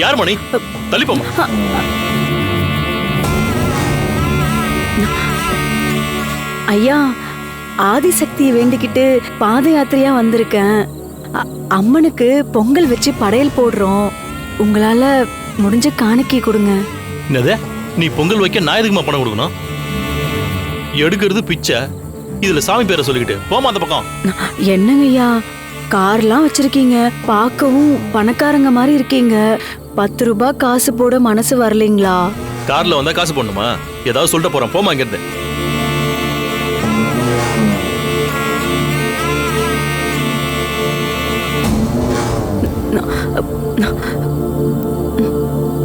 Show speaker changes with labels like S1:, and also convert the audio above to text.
S1: யார் மணி தள்ளி போமா.
S2: ஐயா, ஆதிசக்தியை வேண்டிக்கிட்டு பாத யாத்திரையா வந்திருக்கேன். அம்மனுக்கு பொங்கல் வச்சு படையல் போடுறோம். உங்களால முடிஞ்ச காணிக்கை கொடுங்க.
S1: என்னது, நீ பொங்கல் வைக்க நான் எதுக்குமா பணம் கொடுக்கணும்? எடுக்கிறது பிச்சை, இதுல சாமி பேரை சொல்லிக்கிட்டு போமா அந்த பக்கம்.
S2: என்னங்க ஐயா, கார்லாம் வச்சிருக்கீங்க, பார்க்கவும் பணக்காரங்க மாதிரி இருக்கீங்க. 10 ரூபாய் காசு போட மனசு வரலீங்களா?
S1: கார்ல வந்தா காசு போடணுமா? ஏதாவது சொல்லிட்டு போறேன், போமா இங்க இருந்து.